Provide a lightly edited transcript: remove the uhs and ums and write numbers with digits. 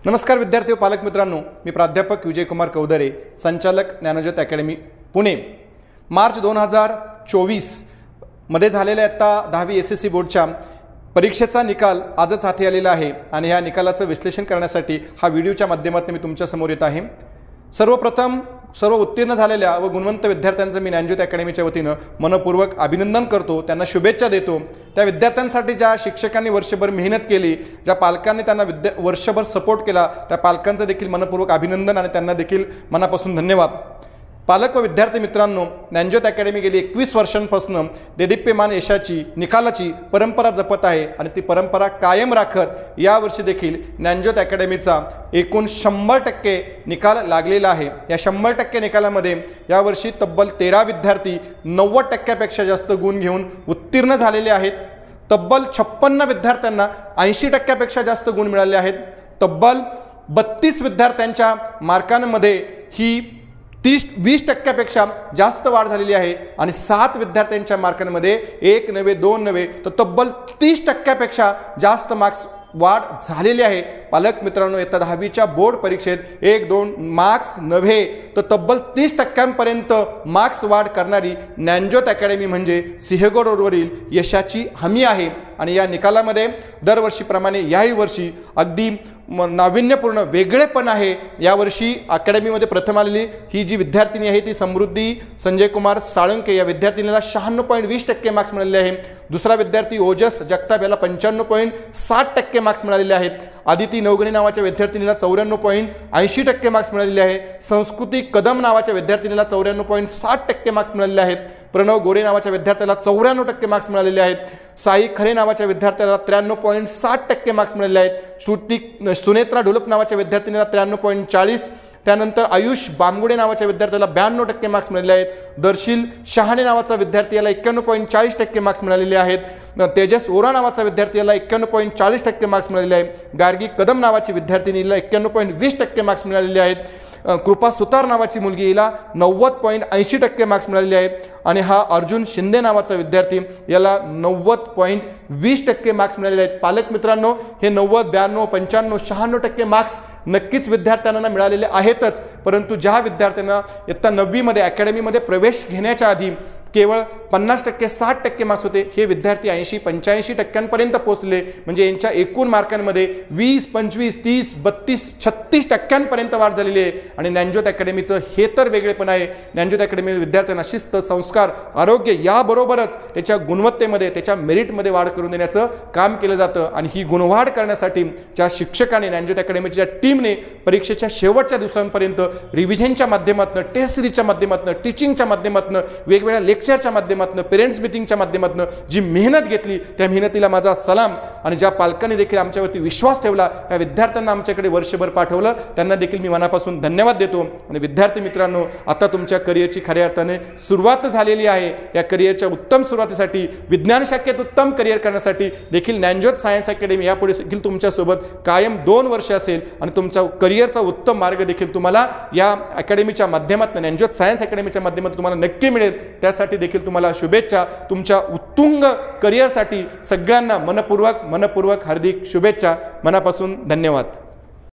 नमस्कार विद्यार्थी व पालक मित्रांनो, मी प्राध्यापक विजयकुमार कौदरे, संचालक ज्ञानोज्योत अकॅडमी पुणे। मार्च 2024 मध्ये झालेल्या आता 10वी SSC बोर्डच्या परीक्षेचा निकाल आजच हाती आलेला आहे आणि या निकालाचं विश्लेषण करण्यासाठी हा व्हिडिओच्या माध्यमातून मी तुमच्या समोर येत आहे। सर्वप्रथम सर्व उत्तीर्ण झालेल्या व गुणवंत विद्यार्थ्यांचं मी ज्ञानोज्योत अकॅडमीच्या वतीनं मनपूर्वक अभिनंदन करतो, त्यांना शुभेच्छा देतो। त्या विद्यार्थ्यांसाठी ज्या शिक्षकांनी वर्षभर मेहनत केली, ज्या पालकांनी त्यांना वर्षभर सपोर्ट केला, त्या पालकांचं देखील मनपूर्वक अभिनंदन आणि त्यांना देखील मनापासून धन्यवाद। पालक व विद्यार्थी मित्रांनो, ज्ञानोज्योत अकॅडमी गेली 21 वर्षांपासून देदीप्यमान यशाची निकालाची परंपरा जपत आहे आणि ती परंपरा कायम राखत यावर्षी देखील ज्ञानोज्योत अकॅडमीचा एकूण 100% निकाल लागलेला आहे। या 100% निकालामध्ये यावर्षी तब्बल 13 विद्यार्थी 90%पेक्षा जास्त गुण घेऊन उत्तीर्ण झालेले आहेत। तब्बल 56 विद्यार्थ्यांना 80%पेक्षा जास्त गुण मिळाले आहेत। तब्बल 32 विद्यार्थ्यांच्या मार्कांमध्ये ही 20% जास्त वाढ झालेली आहे आणि 7 विद्यार्थ्यांच्या मार्कांमध्ये 1 नव्हे 2 नव्हे तर तब्बल 30% जास्त मार्क्स वाढ झालेली आहे। पालक मित्रांनो, येत्या 10वीच्या बोर्ड परीक्षेत 1-2 मार्क्स नव्हे तर तब्बल 30% मार्क्स वाढ करणारी ज्ञानोज्योत अकॅडमी म्हणजे सिंहगड रोडवरील यशाची हमी आहे। आणि या निकालामध्ये दरवर्षीप्रमाणे याही वर्षी अगदी नाविन्यपूर्ण वेगळेपण आहे। यावर्षी अकॅडमीमध्ये प्रथम आलेली ही जी विद्यार्थिनी आहे ती समृद्धी संजय कुमार साळंके या विद्यार्थिनीला 96.20% मार्क्स मिळालेले आहे। दुसरा विद्यार्थी ओजस जगताप याला 95.60% मार्क्स मिळालेले आहेत। आदिती नवगणे नावाच्या विद्यार्थिनीला 94.80% मार्क्स मिळालेले आहे। संस्कृती कदम नावाच्या विद्यार्थिनीला 94.60% मार्क्स मिळालेले आहेत। प्रणव गोरे नावाच्या विद्यार्थ्याला 94% मार्क्स मिळालेले आहेत। साई खरे नावाच्या विद्यार्थ्याला 93.60% मार्क्स मिळालेले आहेत। सुनेत्रा ढोलप नावाच्या विद्यार्थिनीला 93.40, त्यानंतर आयुष बामगुडे नावाच्या विद्यार्थ्याला 92% मार्क्स मिळालेले आहेत। दर्शील शहाणे नावाचा विद्यार्थी याला 91.40% मार्क्स मिळालेले आहेत। तेजस ओरा नावाचा विद्यार्थी याला 91.40% मार्क्स मिळालेले आहेत। गार्गी कदम नावाची विद्यार्थिनीला 91.20% मार्क्स मिळालेले आहेत। कृपा सुतार नावाची मुलगी हिला 90.80% मार्क्स मिळालेले आहेत। आणि हा अर्जुन शिंदे नावाचा विद्यार्थी याला 90.20% मार्क्स मिळालेले आहेत। पालक मित्रांनो, हे 90, 92, 95, 96% मार्क्स नक्कीच विद्यार्थ्यांना मिळालेले आहेतच, परंतु ज्या विद्यार्थ्यांना इयत्ता 9वी मध्ये अकॅडमीमध्ये प्रवेश घेण्याच्या आधी केवळ 50%, 60% मार्क्स होते, हे विद्यार्थी 80-85% पोहोचले। म्हणजे यांच्या एकूण मार्कांमध्ये 20, 25, 30, 32, 36% वाढ झालेली आहे। आणि ज्ञानोज्योत अकॅडमीचं हे तर वेगळेपण आहे। ज्ञानोज्योत अकॅडमी विद्यार्थ्यांना शिस्त, संस्कार, आरोग्य याबरोबरच त्याच्या गुणवत्तेमध्ये, त्याच्या मेरिटमध्ये वाढ करून देण्याचं काम केलं जातं। आणि ही गुणवाढ करण्यासाठी ज्या शिक्षकांनी, ज्ञानोज्योत अकॅडमीच्या टीमने परीक्षेच्या शेवटच्या दिवसांपर्यंत रिव्हिजनच्या माध्यमातून, टेस्ट सिरीजच्या माध्यमातून, टीचिंगच्या माध्यमातून, वेगवेगळ्या लेक्चरच्या माध्यमातून, पेरेंट्स मीटिंगच्या माध्यमातून जी मेहनत घेतली त्या मेहनतीला माझा सलाम। आणि ज्या पालकांनी देखील आमच्यावरती विश्वास ठेवला, त्या विद्यार्थ्यांना आमच्याकडे वर्षभर पाठवलं, त्यांना देखील मी मनापासून धन्यवाद देतो। आणि विद्यार्थी मित्रांनो, आता तुमच्या करिअरची खऱ्या अर्थाने सुरुवात झालेली आहे। या करिअरच्या उत्तम सुरुवातीसाठी, विज्ञान शाखेत उत्तम करिअर करण्यासाठी देखील ज्ञानोज्योत सायन्स अकॅडमी यापुढे देखील तुमच्यासोबत कायम 2 वर्ष असेल आणि तुमचा करिअरचा उत्तम मार्ग देखील तुम्हाला या अकॅडमीच्या माध्यमातून, ज्ञानोज्योत सायन्स अकॅडमीच्या माध्यमातून तुम्हाला नक्की मिळेल। त्यासाठी देखील तुम्हाला शुभेच्छा। तुमच्या उत्तुंग करिअरसाठी सगळ्यांना मनपूर्वक हार्दिक शुभेच्छा। मनापासून धन्यवाद।